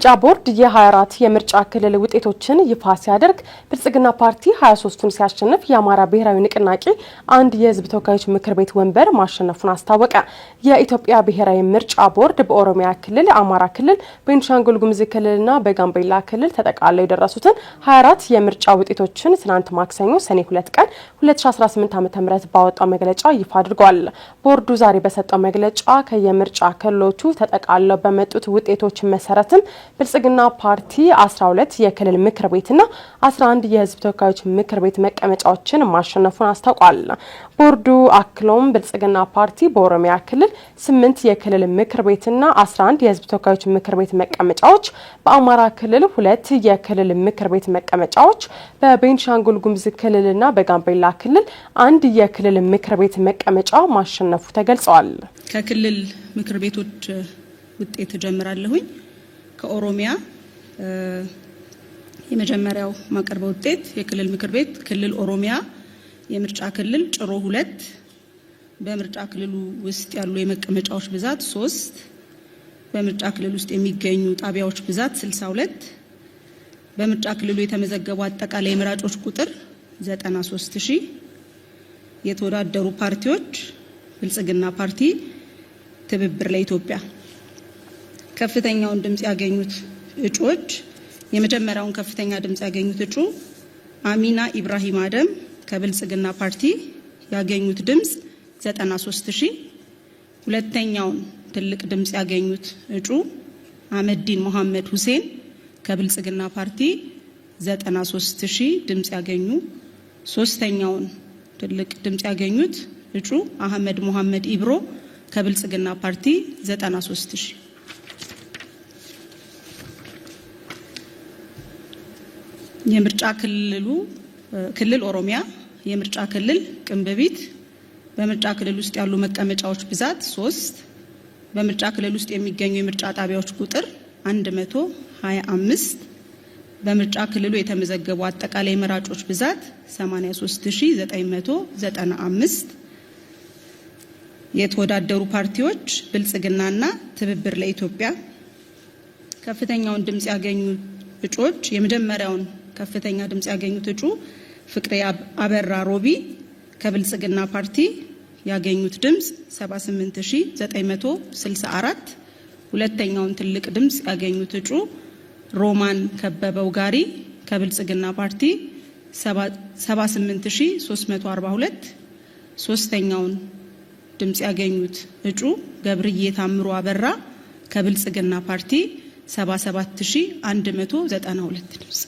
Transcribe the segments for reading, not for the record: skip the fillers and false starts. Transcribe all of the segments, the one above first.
ምርጫ ቦርድ የ24 የምርጫ ክልል ውጤቶችን ይፋ ሲያደርግ ብልጽግና ፓርቲ 23ቱን ሲያሸንፍ የአማራ ብሔራዊ ንቅናቄ አንድ የህዝብ ተወካዮች ምክር ቤት ወንበር ማሸነፉን አስታወቀ። የኢትዮጵያ ብሔራዊ ምርጫ ቦርድ በኦሮሚያ ክልል፣ አማራ ክልል፣ ቤኒሻንጉል ጉሙዝ ክልልና በጋምቤላ ክልል ተጠቃለው የደረሱትን 24 የምርጫ ውጤቶችን ትናንት ማክሰኞ ሰኔ 2 ቀን 2018 ዓ.ም ባወጣው መግለጫ ይፋ አድርጓል። ቦርዱ ዛሬ በሰጠው መግለጫ ከየምርጫ ክልሎቹ ተጠቃለው በመጡት ውጤቶች መሰረትም ብልጽግና ፓርቲ 12 የክልል ምክር ቤትና 11 የህዝብ ተወካዮች ምክር ቤት መቀመጫዎችን ማሸነፉን አስታውቋል። ቦርዱ አክሎም ብልጽግና ፓርቲ በኦሮሚያ ክልል 8 የክልል ምክር ቤትና 11 የህዝብ ተወካዮች ምክር ቤት መቀመጫዎች፣ በአማራ ክልል 2 የክልል ምክር ቤት መቀመጫዎች፣ በቤኒሻንጉል ጉሙዝ ክልልና በጋምቤላ ክልል 1 የክልል ምክር ቤት መቀመጫ ማሸነፉ ተገልጿል። ከክልል ምክር ቤቶች ውጤት ጀምራለሁኝ። ከኦሮሚያ የመጀመሪያው ማቀርበው ውጤት የክልል ምክር ቤት ክልል ኦሮሚያ የምርጫ ክልል ጭሮ 2 በምርጫ ክልሉ ውስጥ ያሉ የመቀመጫዎች ብዛት 3 በምርጫ ክልል ውስጥ የሚገኙ ጣቢያዎች ብዛት 62 በምርጫ ክልሉ የተመዘገቡ አጠቃላይ የመራጮች ቁጥር 93000 የተወዳደሩ ፓርቲዎች ብልጽግና ፓርቲ፣ ትብብር ለኢትዮጵያ ከፍተኛውን ድምጽ ያገኙት እጩዎች የመጀመሪያውን ከፍተኛ ድምጽ ያገኙት እጩ አሚና ኢብራሂም አደም ከብልጽግና ፓርቲ ያገኙት ድምጽ 93000፣ ሁለተኛውን ትልቅ ድምጽ ያገኙት እጩ አህመዲን መሐመድ ሁሴን ከብልጽግና ፓርቲ 93000 ድምጽ ያገኙ፣ ሶስተኛውን ትልቅ ድምጽ ያገኙት እጩ አህመድ መሐመድ ኢብሮ ከብልጽግና ፓርቲ 93000። የምርጫ ክልል ኦሮሚያ የምርጫ ክልል ቅንብቢት በምርጫ ክልል ውስጥ ያሉ መቀመጫዎች ብዛት 3 በምርጫ ክልል ውስጥ የሚገኙ የምርጫ ጣቢያዎች ቁጥር 125 በምርጫ ክልሉ የተመዘገቡ አጠቃላይ መራጮች ብዛት 83995 የተወዳደሩ ፓርቲዎች ብልጽግናና ትብብር ለኢትዮጵያ ከፍተኛውን ድምጽ ያገኙ እጩዎች የመጀመሪያውን ከፍተኛ ድምጽ ያገኙት እጩ ፍቅሬ አበራ ሮቢ ከብልጽግና ፓርቲ ያገኙት ድምጽ 78964፣ ሁለተኛውን ትልቅ ድምጽ ያገኙት እጩ ሮማን ከበበው ጋሪ ከብልጽግና ፓርቲ 78342፣ ሶስተኛውን ድምጽ ያገኙት እጩ ገብርዬ ታምሩ አበራ ከብልጽግና ፓርቲ 77192 ድምጽ።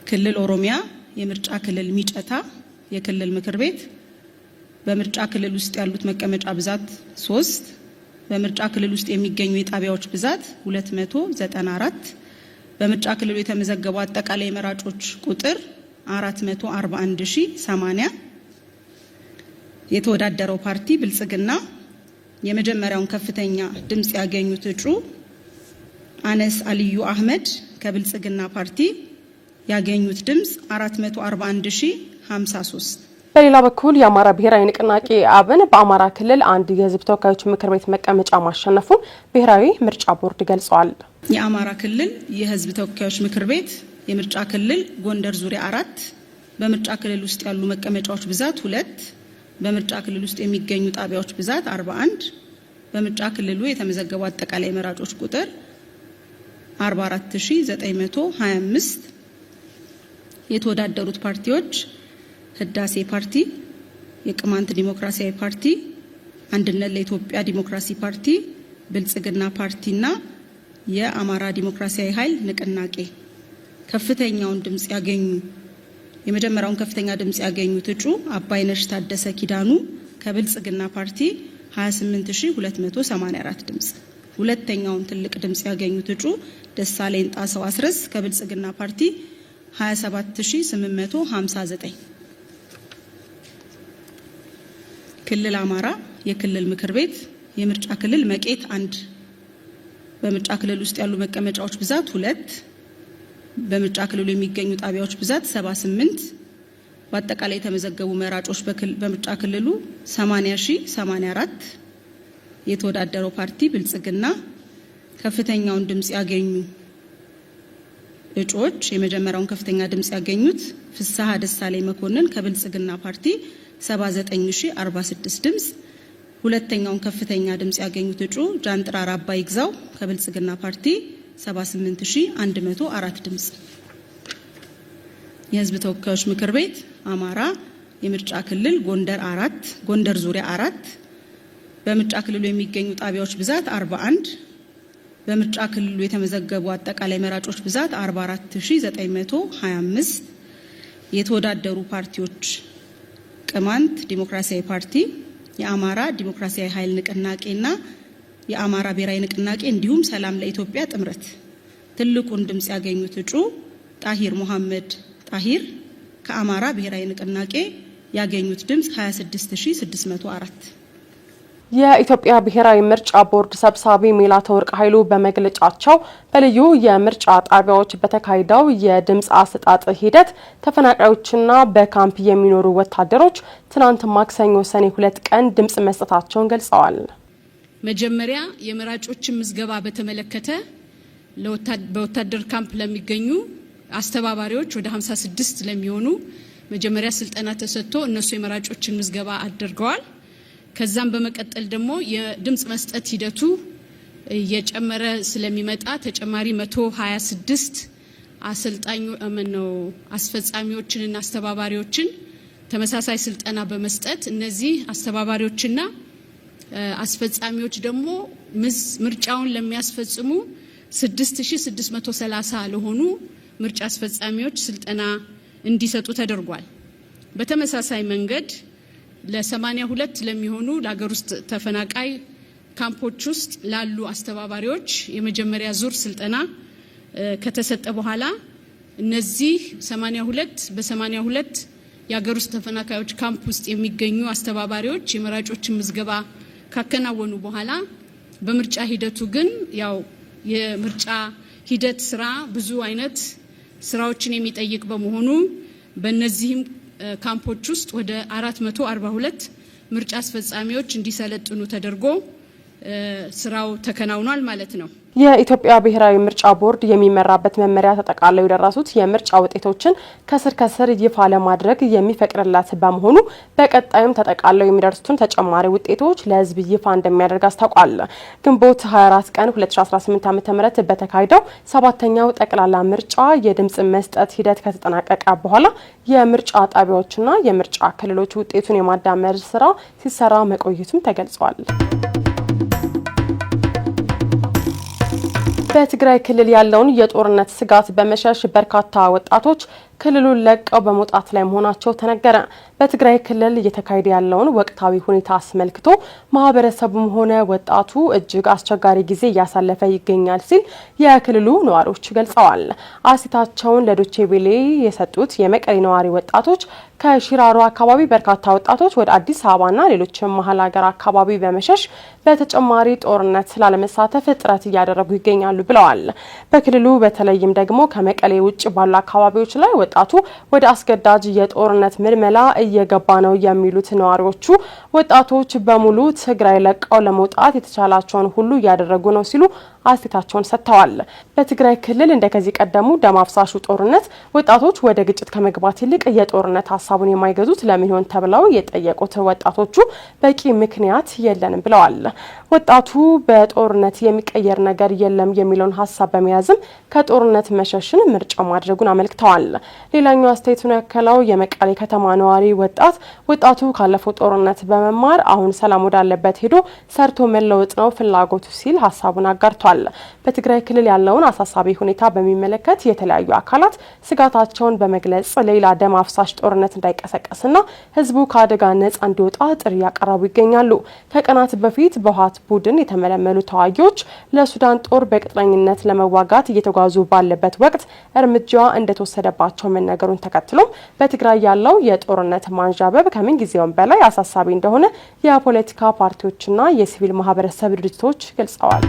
ክልል ኦሮሚያ የምርጫ ክልል ሚጨታ የክልል ምክር ቤት በምርጫ ክልል ውስጥ ያሉት መቀመጫ ብዛት 3 በምርጫ ክልል ውስጥ የሚገኙ የጣቢያዎች ብዛት 294 በምርጫ ክልሉ የተመዘገቡ አጠቃላይ መራጮች ቁጥር 441080 የተወዳደረው ፓርቲ ብልጽግና የመጀመሪያውን ከፍተኛ ድምጽ ያገኙት እጩ አነስ አልዩ አህመድ ከብልጽግና ፓርቲ ያገኙት ድምጽ 441053። በሌላ በኩል የአማራ ብሔራዊ ንቅናቄ አብን በአማራ ክልል አንድ የህዝብ ተወካዮች ምክር ቤት መቀመጫ ማሸነፉን ብሔራዊ ምርጫ ቦርድ ገልጿል። የአማራ ክልል የህዝብ ተወካዮች ምክር ቤት የምርጫ ክልል ጎንደር ዙሪያ 4 በምርጫ ክልል ውስጥ ያሉ መቀመጫዎች ብዛት 2 በምርጫ ክልል ውስጥ የሚገኙ ጣቢያዎች ብዛት 41 በምርጫ ክልሉ የተመዘገቡ አጠቃላይ መራጮች ቁጥር 44925 የተወዳደሩት ፓርቲዎች ህዳሴ ፓርቲ፣ የቅማንት ዲሞክራሲያዊ ፓርቲ፣ አንድነት ለኢትዮጵያ ዲሞክራሲ ፓርቲ፣ ብልጽግና ፓርቲና የአማራ ዲሞክራሲያዊ ኃይል ንቅናቄ ከፍተኛውን ድምጽ ያገኙ የመጀመሪያውን ከፍተኛ ድምጽ ያገኙት እጩ አባይነሽ ታደሰ ኪዳኑ ከብልጽግና ፓርቲ 28284 ድምጽ፣ ሁለተኛውን ትልቅ ድምጽ ያገኙት እጩ ደሳለኝ ጣሰው አስረስ ከብልጽግና ፓርቲ 27859። ክልል አማራ የክልል ምክር ቤት የምርጫ ክልል መቄት 1 በምርጫ ክልል ውስጥ ያሉ መቀመጫዎች ብዛት 2 በምርጫ ክልሉ የሚገኙ ጣቢያዎች ብዛት 78 በአጠቃላይ የተመዘገቡ መራጮች በምርጫ ክልሉ 80084 የተወዳደረው ፓርቲ ብልጽግና ከፍተኛውን ድምጽ ያገኙ እጩዎች የመጀመሪያውን ከፍተኛ ድምጽ ያገኙት ፍስሐ ደሳለኝ መኮንን ከብልጽግና ፓርቲ 79046 ድምጽ፣ ሁለተኛውን ከፍተኛ ድምጽ ያገኙት እጩ ጃንጥራር አባይ ግዛው ከብልጽግና ፓርቲ 78104 ድምጽ። የህዝብ ተወካዮች ምክር ቤት አማራ የምርጫ ክልል ጎንደር ዙሪያ 4 በምርጫ ክልሉ የሚገኙ ጣቢያዎች ብዛት 41፣ በምርጫ ክልሉ የተመዘገቡ አጠቃላይ መራጮች ብዛት 44925፣ የተወዳደሩ ፓርቲዎች ቅማንት ዲሞክራሲያዊ ፓርቲ፣ የአማራ ዲሞክራሲያዊ ኃይል ንቅናቄና የአማራ ብሔራዊ ንቅናቄ እንዲሁም ሰላም ለኢትዮጵያ ጥምረት። ትልቁን ድምጽ ያገኙት እጩ ጣሂር መሐመድ ጣሂር ከአማራ ብሔራዊ ንቅናቄ ያገኙት ድምጽ 26604። የኢትዮጵያ ብሔራዊ ምርጫ ቦርድ ሰብሳቢ ሜላተወርቅ ኃይሉ በመግለጫቸው በልዩ የምርጫ ጣቢያዎች በተካሄደው የድምጽ አሰጣጥ ሂደት ተፈናቃዮችና በካምፕ የሚኖሩ ወታደሮች ትናንት ማክሰኞ ሰኔ 2 ቀን ድምጽ መስጠታቸውን ገልጸዋል። መጀመሪያ የመራጮችን ምዝገባ በተመለከተ በወታደር ካምፕ ለሚገኙ አስተባባሪዎች ወደ 56 ለሚሆኑ መጀመሪያ ስልጠና ተሰጥቶ እነሱ የመራጮችን ምዝገባ አድርገዋል። ከዛም በመቀጠል ደግሞ የድምጽ መስጠት ሂደቱ እየጨመረ ስለሚመጣ ተጨማሪ 126 አስፈጻሚዎችንና አስተባባሪዎችን ተመሳሳይ ስልጠና በመስጠት እነዚህ አስተባባሪዎችና አስፈጻሚዎች ደግሞ ምርጫውን ለሚያስፈጽሙ 6630 ለሆኑ ምርጫ አስፈጻሚዎች ስልጠና እንዲሰጡ ተደርጓል። በተመሳሳይ መንገድ ለ82 ለሚሆኑ ለሀገር ውስጥ ተፈናቃይ ካምፖች ውስጥ ላሉ አስተባባሪዎች የመጀመሪያ ዙር ስልጠና ከተሰጠ በኋላ እነዚህ 82 የሀገር ውስጥ ተፈናቃዮች ካምፕ ውስጥ የሚገኙ አስተባባሪዎች የመራጮችን ምዝገባ ካከናወኑ በኋላ በምርጫ ሂደቱ ግን ያው የምርጫ ሂደት ስራ ብዙ አይነት ስራዎችን የሚጠይቅ በመሆኑ በእነዚህም ካምፖች ውስጥ ወደ 442 ምርጫ አስፈጻሚዎች እንዲሰለጥኑ ተደርጎ ስራው ተከናውኗል ማለት ነው። የኢትዮጵያ ብሔራዊ ምርጫ ቦርድ የሚመራበት መመሪያ ተጠቃለው የደረሱት የምርጫ ውጤቶችን ከስር ይፋ ለማድረግ የሚፈቅድላት በመሆኑ በቀጣይም ተጠቃለው የሚደርሱትን ተጨማሪ ውጤቶች ለሕዝብ ይፋ እንደሚያደርግ አስታውቋል። ግንቦት 24 ቀን 2018 ዓ.ም በተካሄደው 7ኛው ጠቅላላ ምርጫ የድምጽ መስጠት ሂደት ከተጠናቀቀ በኋላ የምርጫ ጣቢያዎችና የምርጫ ክልሎች ውጤቱን የማዳመር ስራ ሲሰራ መቆየቱም ተገልጿል። በትግራይ ክልል ያለውን የጦርነት ስጋት በመሸሽ በርካታ ወጣቶች ክልሉን ለቀው በመውጣት ላይ መሆናቸው ተነገረ። በትግራይ ክልል እየተካሄደ ያለውን ወቅታዊ ሁኔታ አስመልክቶ ማህበረሰቡም ሆነ ወጣቱ እጅግ አስቸጋሪ ጊዜ እያሳለፈ ይገኛል ሲል የክልሉ ነዋሪዎች ገልጸዋል። አስተያየታቸውን ለዶቼ ቬለ የሰጡት የመቀሌ ነዋሪ ወጣቶች ከሽራሮ አካባቢ በርካታ ወጣቶች ወደ አዲስ አበባና ሌሎችም መሀል ሀገር አካባቢ በመሸሽ በተጨማሪ ጦርነት ላለመሳተፍ ጥረት እያደረጉ ይገኛሉ ብለዋል። በክልሉ በተለይም ደግሞ ከመቀሌ ውጭ ባሉ አካባቢዎች ላይ ወጣቱ ወደ አስገዳጅ የጦርነት ምልመላ እየገባ ነው የሚሉት ነዋሪዎቹ ወጣቶች በሙሉ ትግራይ ለቀው ለመውጣት የተቻላቸውን ሁሉ እያደረጉ ነው ሲሉ አስተያየታቸውን ሰጥተዋል። በትግራይ ክልል እንደከዚህ ቀደሙ ደም አፍሳሹ ጦርነት ወጣቶች ወደ ግጭት ከመግባት ይልቅ የጦርነት ሀሳቡን የማይገዙት ለምን ይሆን ተብለው የጠየቁት ወጣቶቹ በቂ ምክንያት የለንም ብለዋል። ወጣቱ በጦርነት የሚቀየር ነገር የለም የሚለውን ሀሳብ በመያዝም ከጦርነት መሸሽን ምርጫ ማድረጉን አመልክተዋል። ሌላኛው አስተያየቱን ያከለው የመቀሌ ከተማ ነዋሪ ወጣቱ ካለፈው ጦርነት በመማር አሁን ሰላም ወዳለበት ሄዶ ሰርቶ መለወጥ ነው ፍላጎቱ ሲል ሀሳቡን አጋርቷል። በትግራይ ክልል ያለውን አሳሳቢ ሁኔታ በሚመለከት የተለያዩ አካላት ስጋታቸውን በመግለጽ ሌላ ደም አፍሳሽ ጦርነት እንዳይቀሰቀስና ህዝቡ ከአደጋ ነጻ እንዲወጣ ጥሪ ያቀረቡ ይገኛሉ። ከቀናት በፊት በህወሓት ቡድን የተመለመሉ ተዋጊዎች ለሱዳን ጦር በቅጥረኝነት ለመዋጋት እየተጓዙ ባለበት ወቅት እርምጃ እንደተወሰደባቸው መነገሩን ተከትሎም በትግራይ ያለው የጦርነት ማንዣበብ ከምን ጊዜውም በላይ አሳሳቢ እንደሆነ የፖለቲካ ፓርቲዎችና የሲቪል ማህበረሰብ ድርጅቶች ገልጸዋል።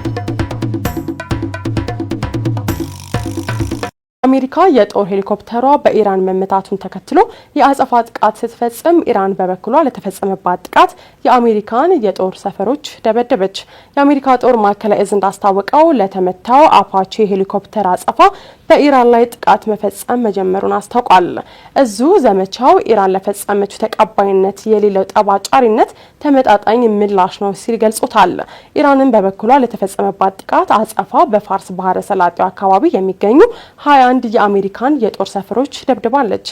አሜሪካ የጦር ሄሊኮፕተሯ በኢራን መመታቱን ተከትሎ የአጸፋ ጥቃት ስትፈጽም ኢራን በበኩሏ ለተፈጸመባት ጥቃት የአሜሪካን የጦር ሰፈሮች ደበደበች። የአሜሪካ ጦር ማዕከላዊ እዝ እንዳስታወቀው ለተመታው አፓቼ ሄሊኮፕተር አጸፋ በኢራን ላይ ጥቃት መፈጸም መጀመሩን አስታውቋል። እዙ ዘመቻው ኢራን ለፈጸመችው ተቀባይነት የሌለው ጠባጫሪነት ተመጣጣኝ ምላሽ ነው ሲል ገልጾታል። ኢራንን በበኩሏ ለተፈጸመባት ጥቃት አጸፋ በፋርስ ባህረ ሰላጤው አካባቢ የሚገኙ 21 የአሜሪካን የጦር ሰፈሮች ደብድባለች።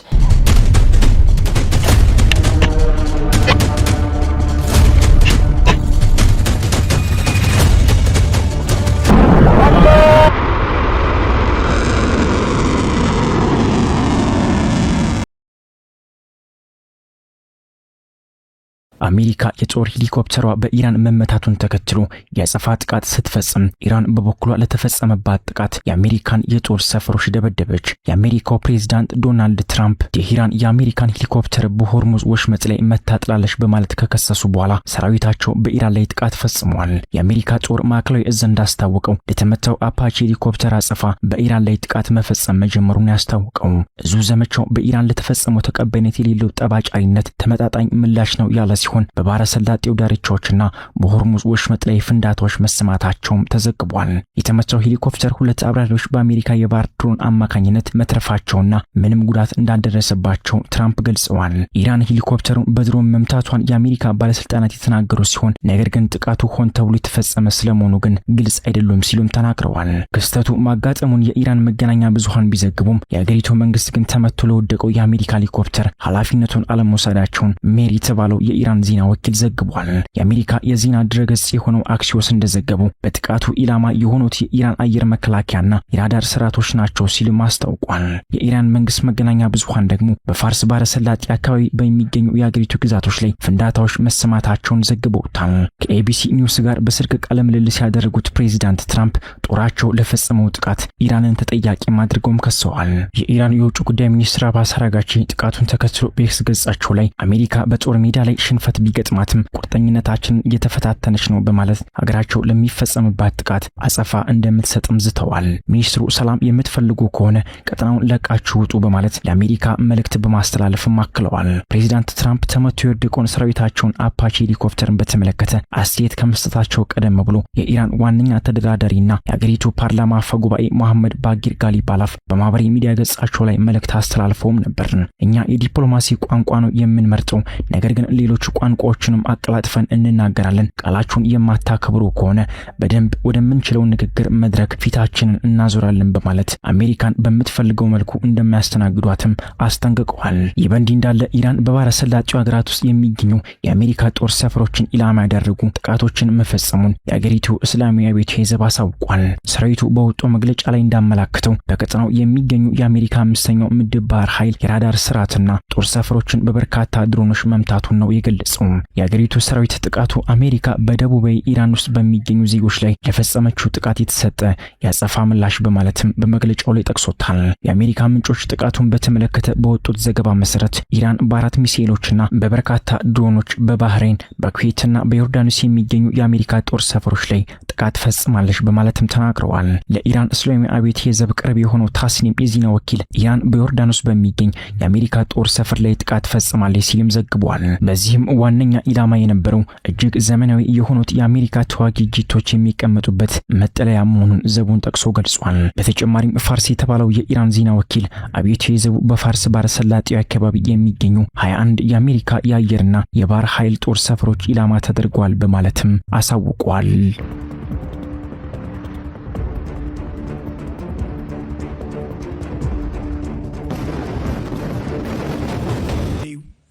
አሜሪካ የጦር ሄሊኮፕተሯ በኢራን መመታቱን ተከትሎ የአጸፋ ጥቃት ስትፈጽም ኢራን በበኩሏ ለተፈጸመባት ጥቃት የአሜሪካን የጦር ሰፈሮች ደበደበች። የአሜሪካው ፕሬዝዳንት ዶናልድ ትራምፕ ቴህራን የአሜሪካን ሄሊኮፕተር በሆርሙዝ ወሽመጥ ላይ መታጥላለች በማለት ከከሰሱ በኋላ ሰራዊታቸው በኢራን ላይ ጥቃት ፈጽመዋል። የአሜሪካ ጦር ማዕከላዊ እዝ እንዳስታወቀው ለተመታው አፓቼ ሄሊኮፕተር አጸፋ በኢራን ላይ ጥቃት መፈጸም መጀመሩን ያስታወቀው እዙ ዘመቻው በኢራን ለተፈጸመው ተቀባይነት የሌለው ጠባጫሪነት ተመጣጣኝ ምላሽ ነው ያለ ሲሆን በባህረ ሰላጤው ዳርቻዎችና በሆርሙዝ ወሽመጥ ላይ ፍንዳታዎች መሰማታቸውም ተዘግቧል። የተመታው ሄሊኮፕተር 2 አብራሪዎች በአሜሪካ የባህር ድሮን አማካኝነት መትረፋቸውና ምንም ጉዳት እንዳልደረሰባቸው ትራምፕ ገልጸዋል። ኢራን ሄሊኮፕተሩን በድሮን መምታቷን የአሜሪካ ባለስልጣናት የተናገሩ ሲሆን ነገር ግን ጥቃቱ ሆን ተብሎ የተፈጸመ ስለመሆኑ ግን ግልጽ አይደለም ሲሉም ተናግረዋል። ክስተቱ ማጋጠሙን የኢራን መገናኛ ብዙሃን ቢዘግቡም የአገሪቱ መንግስት ግን ተመቶ ለወደቀው የአሜሪካ ሄሊኮፕተር ኃላፊነቱን አለመውሰዳቸውን ሜሪ የተባለው የኢራን ዜና ወኪል ዘግቧል። የአሜሪካ የዜና ድረገጽ የሆነው አክሲዮስ እንደዘገበው በጥቃቱ ኢላማ የሆኑት የኢራን አየር መከላከያና የራዳር ስርዓቶች ናቸው ሲል ማስታውቋል። የኢራን መንግስት መገናኛ ብዙሃን ደግሞ በፋርስ ባህረ ሰላጤ አካባቢ በሚገኙ የአገሪቱ ግዛቶች ላይ ፍንዳታዎች መሰማታቸውን ዘግበውታል። ከኤቢሲ ኒውስ ጋር በስልክ ቃለ ምልልስ ያደረጉት ፕሬዚዳንት ትራምፕ ጦራቸው ለፈጸመው ጥቃት ኢራንን ተጠያቂ አድርገውም ከሰዋል። የኢራን የውጭ ጉዳይ ሚኒስትር አባስ አራጋቺ ጥቃቱን ተከትሎ በኤክስ ገጻቸው ላይ አሜሪካ በጦር ሜዳ ላይ ሽንፈት ቢገጥማትም ቁርጠኝነታችን እየተፈታተነች ነው በማለት ሀገራቸው ለሚፈጸምባት ጥቃት አጸፋ እንደምትሰጥም ዝተዋል። ሚኒስትሩ ሰላም የምትፈልጉ ከሆነ ቀጠናውን ለቃችሁ ውጡ በማለት ለአሜሪካ መልእክት በማስተላለፍም አክለዋል። ፕሬዚዳንት ትራምፕ ተመቶ የወደቀውን ሰራዊታቸውን አፓቼ ሄሊኮፕተርን በተመለከተ አስተያየት ከመስጠታቸው ቀደም ብሎ የኢራን ዋነኛ ተደራዳሪና የአገሪቱ ፓርላማ አፈ ጉባኤ መሐመድ ባጊር ጋሊባላፍ በማህበራዊ ሚዲያ ገጻቸው ላይ መልእክት አስተላልፈውም ነበር። እኛ የዲፕሎማሲ ቋንቋ ነው የምንመርጠው፣ ነገር ግን ሌሎች ቋንቋዎችንም አቀላጥፈን እንናገራለን። ቃላችሁን የማታከብሩ ከሆነ በደንብ ወደምንችለው ንግግር መድረክ ፊታችንን እናዞራለን በማለት አሜሪካን በምትፈልገው መልኩ እንደሚያስተናግዷትም አስጠንቅቀዋል። ይህ በእንዲህ እንዳለ ኢራን በባህረ ሰላጤው ሀገራት ውስጥ የሚገኙ የአሜሪካ ጦር ሰፈሮችን ኢላማ ያደረጉ ጥቃቶችን መፈጸሙን የአገሪቱ እስላማዊ አብዮታዊ ዘብ አሳውቋል። ሰራዊቱ በወጣው መግለጫ ላይ እንዳመላክተው በቀጠናው የሚገኙ የአሜሪካ 5ኛው ምድብ ባህር ኃይል የራዳር ስርዓትና ጦር ሰፈሮችን በበርካታ ድሮኖች መምታቱን ነው የገለጸው። የአገሪቱ ሰራዊት ጥቃቱ አሜሪካ በደቡባዊ ኢራን ውስጥ በሚገኙ ዜጎች ላይ ለፈጸመችው ጥቃት የተሰጠ ያጸፋ ምላሽ በማለትም በመግለጫው ላይ ጠቅሶታል። የአሜሪካ ምንጮች ጥቃቱን በተመለከተ በወጡት ዘገባ መሰረት ኢራን በ4 ሚሳኤሎችና በበርካታ ድሮኖች በባህሬን በኩዌትና በዮርዳኖስ የሚገኙ የአሜሪካ ጦር ሰፈሮች ላይ ጥቃት ፈጽማለች በማለትም ተናግረዋል። ለኢራን እስላማዊ አብዮታዊ ዘብ ቅርብ የሆነው ታስኒም የዜና ወኪል ኢራን በዮርዳኖስ በሚገኝ የአሜሪካ ጦር ሰፈር ላይ ጥቃት ፈጽማለች ሲልም ዘግቧል። በዚህም ዋነኛ ኢላማ የነበረው እጅግ ዘመናዊ የሆኑት የአሜሪካ ተዋጊ ጄቶች የሚቀመጡበት መጠለያ መሆኑን ዘቡን ጠቅሶ ገልጿል። በተጨማሪም ፋርስ የተባለው የኢራን ዜና ወኪል አብዮታዊ ዘቡ በፋርስ ባህረ ሰላጤው አካባቢ የሚገኙ 21 የአሜሪካ የአየርና የባህር ኃይል ጦር ሰፈሮች ኢላማ ተደርገዋል በማለትም አሳውቋል።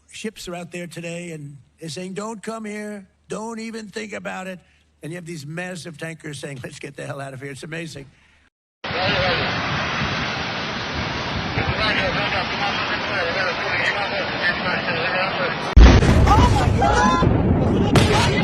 Ships are out there today and they're saying, don't come here, don't even think about it. And you have these massive tankers saying, let's get the hell out of here. It's amazing. Oh my God!